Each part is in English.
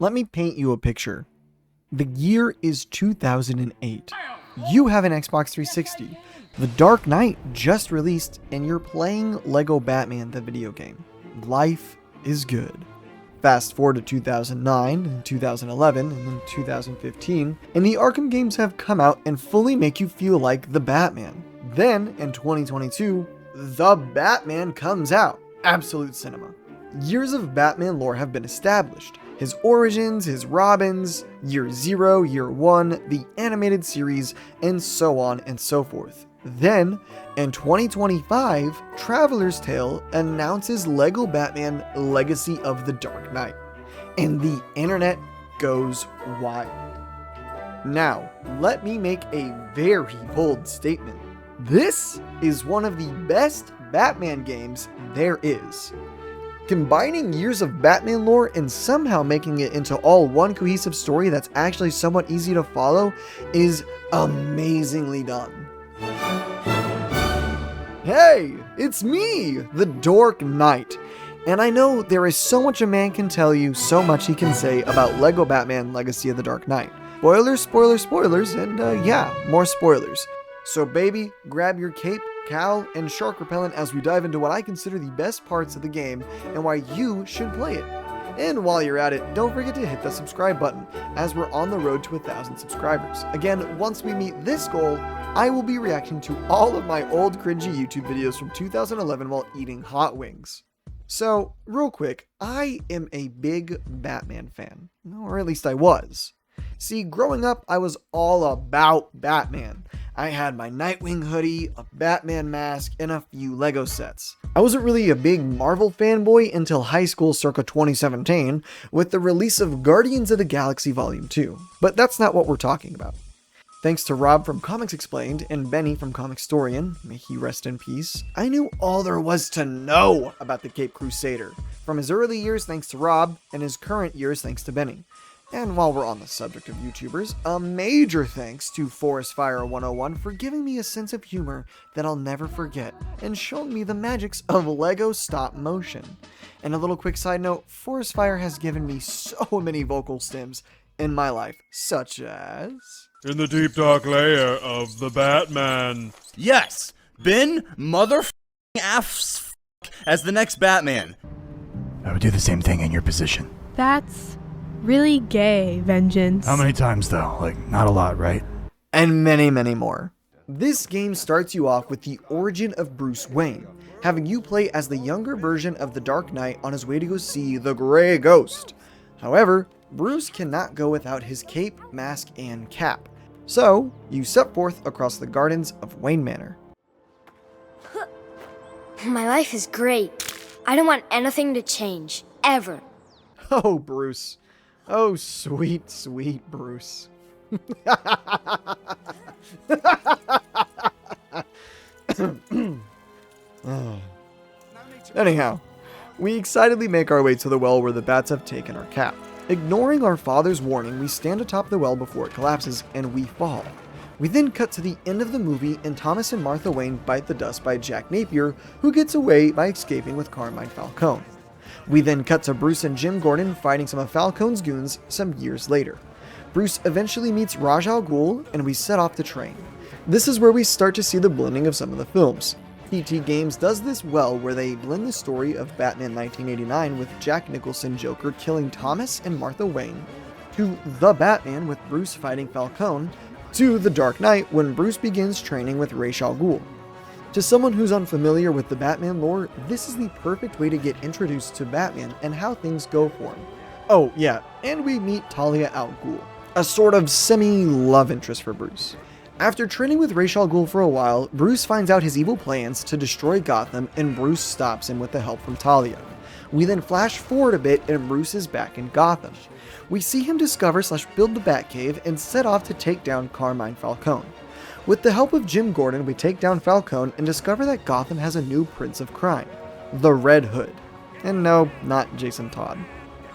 Let me paint you a picture. The year is 2008. You have an Xbox 360. The Dark Knight just released and you're playing Lego Batman the video game. Life is good. Fast forward to 2009, and 2011, and then 2015, and the Arkham games have come out and fully make you feel like the Batman. Then, in 2022, The Batman comes out. Absolute cinema. Years of Batman lore have been established. His origins, his Robins, Year Zero, Year One, the animated series, and so on and so forth. Then, in 2025, Traveler's Tale announces Lego Batman Legacy of the Dark Knight, and the internet goes wild. Now, let me make a very bold statement. This is one of the best Batman games there is. Combining years of Batman lore and somehow making it into all one cohesive story that's actually somewhat easy to follow is amazingly done. Hey, it's me, the Dark Knight. And I know there is so much a man can tell you, so much he can say about Lego Batman Legacy of the Dark Knight. Spoilers, spoilers, spoilers, and yeah, more spoilers. So baby, grab your cape, cowl, and shark repellent as we dive into what I consider the best parts of the game and why you should play it. And while you're at it, don't forget to hit the subscribe button, as we're on the road to 1,000 subscribers. Again, once we meet this goal, I will be reacting to all of my old cringy YouTube videos from 2011 while eating hot wings. So, real quick, I am a big Batman fan, or at least I was. See, growing up, I was all about Batman. I had my Nightwing hoodie, a Batman mask, and a few Lego sets. I wasn't really a big Marvel fanboy until high school circa 2017 with the release of Guardians of the Galaxy Volume 2. But that's not what we're talking about. Thanks to Rob from Comics Explained and Benny from Comicstorian, may he rest in peace, I knew all there was to know about the Caped Crusader. From his early years thanks to Rob, and his current years thanks to Benny. And while we're on the subject of YouTubers, a major thanks to ForestFire101 for giving me a sense of humor that I'll never forget and showing me the magics of Lego stop motion. And a little quick side note, ForestFire has given me so many vocal stems in my life, such as... In the deep dark layer of the Batman. Yes, Ben mother-f***ing as the next Batman. I would do the same thing in your position. That's really gay, Vengeance. How many times though? Like, not a lot, right? And many, many more. This game starts you off with the origin of Bruce Wayne, having you play as the younger version of the Dark Knight on his way to go see the Grey Ghost. However, Bruce cannot go without his cape, mask, and cap. So, you set forth across the gardens of Wayne Manor. My life is great. I don't want anything to change, ever. Oh, Bruce. Oh, sweet, sweet Bruce. Anyhow, we excitedly make our way to the well where the bats have taken our cap. Ignoring our father's warning, we stand atop the well before it collapses, and we fall. We then cut to the end of the movie, and Thomas and Martha Wayne bite the dust by Jack Napier, who gets away by escaping with Carmine Falcone. We then cut to Bruce and Jim Gordon fighting some of Falcone's goons some years later. Bruce eventually meets Ra's al Ghul, and we set off the train. This is where we start to see the blending of some of the films. PT Games does this well, where they blend the story of Batman 1989 with Jack Nicholson Joker killing Thomas and Martha Wayne, to The Batman with Bruce fighting Falcone, to The Dark Knight when Bruce begins training with Ra's al Ghul. To someone who's unfamiliar with the Batman lore, this is the perfect way to get introduced to Batman and how things go for him. Oh yeah, and we meet Talia al Ghul, a sort of semi-love interest for Bruce. After training with Ra's al Ghul for a while, Bruce finds out his evil plans to destroy Gotham, and Bruce stops him with the help from Talia. We then flash forward a bit and Bruce is back in Gotham. We see him discover/build the Batcave and set off to take down Carmine Falcone. With the help of Jim Gordon, we take down Falcone and discover that Gotham has a new Prince of Crime, the Red Hood. And no, not Jason Todd.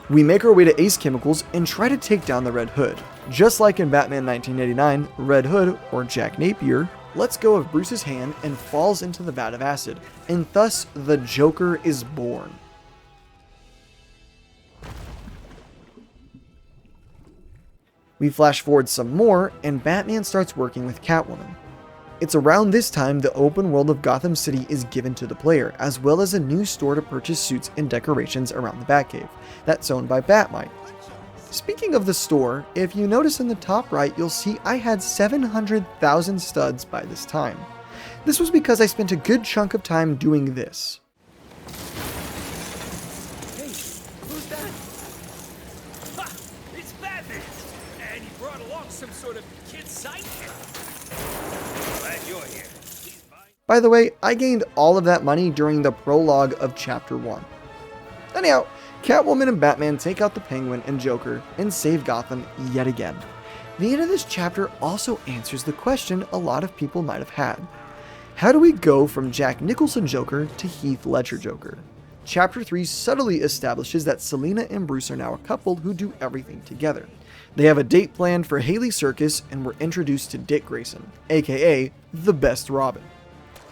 We make our way to Ace Chemicals and try to take down the Red Hood. Just like in Batman 1989, Red Hood, or Jack Napier, lets go of Bruce's hand and falls into the vat of acid, and thus the Joker is born. We flash forward some more, and Batman starts working with Catwoman. It's around this time the open world of Gotham City is given to the player, as well as a new store to purchase suits and decorations around the Batcave, that's owned by Batmite. Speaking of the store, if you notice in the top right, you'll see I had 700,000 studs by this time. This was because I spent a good chunk of time doing this. Hey, who's that? Ha! It's Batman! And he brought along some sort of kid sidekick. Glad you're here. By the way, I gained all of that money during the prologue of Chapter 1. Anyhow, Catwoman and Batman take out the Penguin and Joker and save Gotham yet again. The end of this chapter also answers the question a lot of people might have had. How do we go from Jack Nicholson Joker to Heath Ledger Joker? Chapter 3 subtly establishes that Selina and Bruce are now a couple who do everything together. They have a date planned for Haley Circus, and we're introduced to Dick Grayson, aka the best Robin.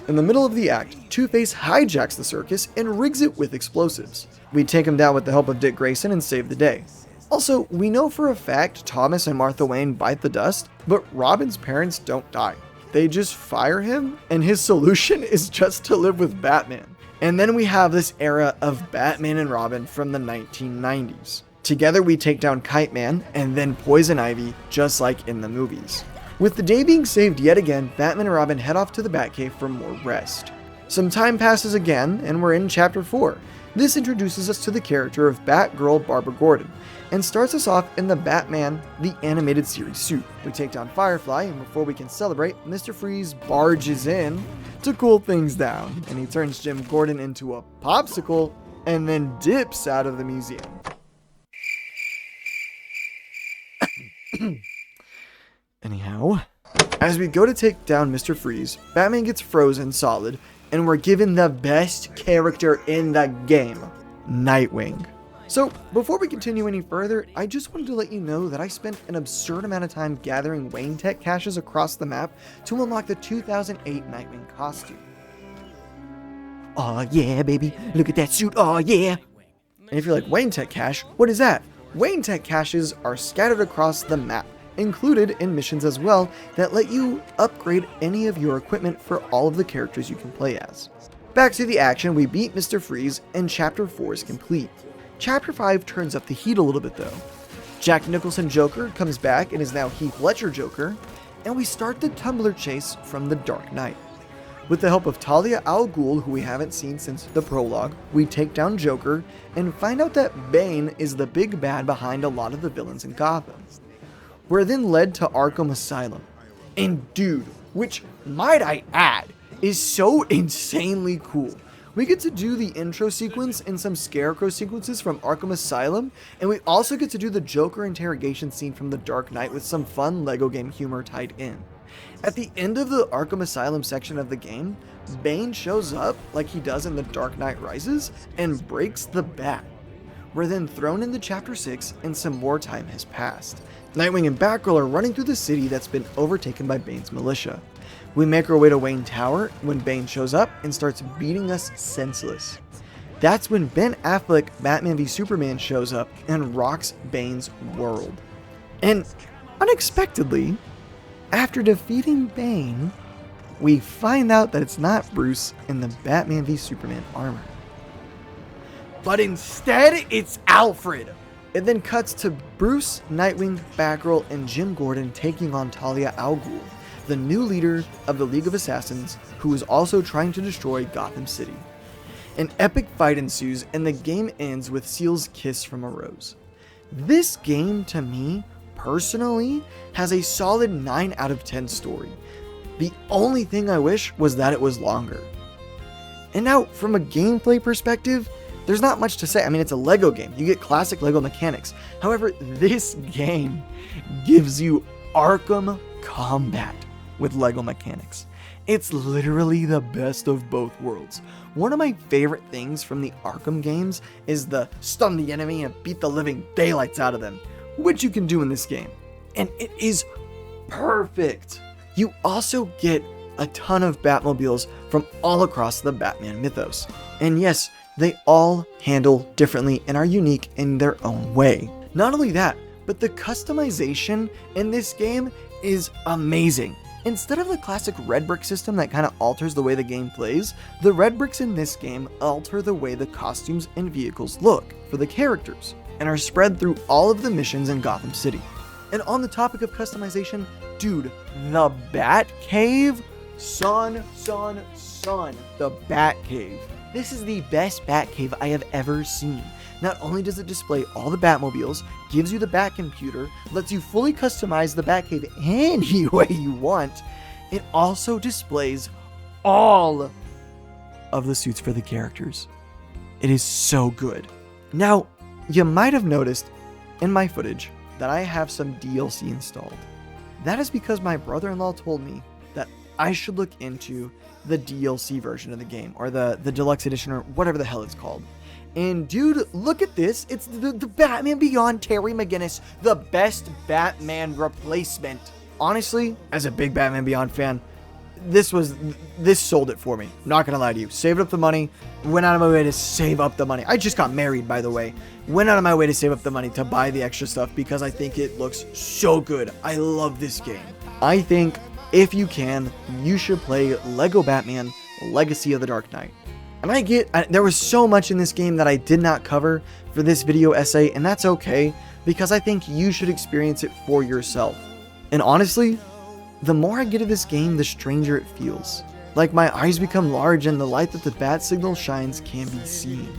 In the middle of the act, Two-Face hijacks the circus and rigs it with explosives. We take him down with the help of Dick Grayson and save the day. Also, we know for a fact Thomas and Martha Wayne bite the dust, but Robin's parents don't die. They just fire him, and his solution is just to live with Batman. And then we have this era of Batman and Robin from the 1990s. Together we take down Kite Man and then Poison Ivy, just like in the movies. With the day being saved yet again, Batman and Robin head off to the Batcave for more rest. Some time passes again, and we're in Chapter 4. This introduces us to the character of Batgirl Barbara Gordon, and starts us off in the Batman the Animated Series suit. We take down Firefly, and before we can celebrate, Mr. Freeze barges in to cool things down, and he turns Jim Gordon into a popsicle, and then dips out of the museum. Anyhow, as we go to take down Mr. Freeze, Batman gets frozen solid, and we're given the best character in the game, Nightwing. So, before we continue any further, I just wanted to let you know that I spent an absurd amount of time gathering Wayne Tech caches across the map to unlock the 2008 Nightwing costume. Aw yeah, baby, look at that suit, aw yeah! And if you're like, Wayne Tech cache, what is that? Wayne Tech caches are scattered across the map, included in missions as well, that let you upgrade any of your equipment for all of the characters you can play as. Back to the action, we beat Mr. Freeze, and Chapter 4 is complete. Chapter 5 turns up the heat a little bit though. Jack Nicholson Joker comes back and is now Heath Ledger Joker, and we start the tumbler chase from the Dark Knight. With the help of Talia al Ghul, who we haven't seen since the prologue, we take down Joker and find out that Bane is the big bad behind a lot of the villains in Gotham. We're then led to Arkham Asylum. And dude, which might I add, is so insanely cool. We get to do the intro sequence and some Scarecrow sequences from Arkham Asylum, and we also get to do the Joker interrogation scene from The Dark Knight with some fun LEGO game humor tied in. At the end of the Arkham Asylum section of the game, Bane shows up like he does in The Dark Knight Rises and breaks the bat. We're then thrown into Chapter 6 and some more time has passed. Nightwing and Batgirl are running through the city that's been overtaken by Bane's militia. We make our way to Wayne Tower when Bane shows up and starts beating us senseless. That's when Ben Affleck Batman v Superman shows up and rocks Bane's world. And unexpectedly, after defeating Bane, we find out that it's not Bruce in the Batman v Superman armor, but instead it's Alfred. It then cuts to Bruce, Nightwing, Batgirl, and Jim Gordon taking on Talia al Ghul, the new leader of the League of Assassins, who is also trying to destroy Gotham City. An epic fight ensues, and the game ends with Seal's kiss from a rose. This game, to me, personally, has a solid 9 out of 10 story. The only thing I wish was that it was longer. And now, from a gameplay perspective, there's not much to say. I mean, it's a LEGO game. You get classic LEGO mechanics. However, this game gives you Arkham combat with LEGO mechanics. It's literally the best of both worlds. One of my favorite things from the Arkham games is the stun the enemy and beat the living daylights out of them, which you can do in this game. And it is perfect. You also get a ton of Batmobiles from all across the Batman mythos. And yes, they all handle differently and are unique in their own way. Not only that, but the customization in this game is amazing. Instead of the classic red brick system that kind of alters the way the game plays, the red bricks in this game alter the way the costumes and vehicles look for the characters, and are spread through all of the missions in Gotham City. And on the topic of customization, dude, the Bat Cave? Son, the Bat Cave. This is the best Bat Cave I have ever seen. Not only does it display all the Batmobiles, gives you the Bat computer, lets you fully customize the Batcave any way you want, it also displays all of the suits for the characters. It is so good. Now, you might have noticed in my footage that I have some DLC installed. That is because my brother-in-law told me that I should look into the DLC version of the game, or the deluxe edition, or whatever the hell it's called. And dude, look at this. It's the Batman Beyond Terry McGinnis, the best Batman replacement. Honestly, as a big Batman Beyond fan, this sold it for me. Not gonna lie to you. Saved up the money, went out of my way to save up the money. I just got married, by the way. Went out of my way to save up the money to buy the extra stuff because I think it looks so good. I love this game. I think if you can, you should play Lego Batman Legacy of the Dark Knight. And there was so much in this game that I did not cover for this video essay, and that's okay, because I think you should experience it for yourself. And honestly, the more I get of this game, the stranger it feels. Like my eyes become large and the light that the bat signal shines can be seen.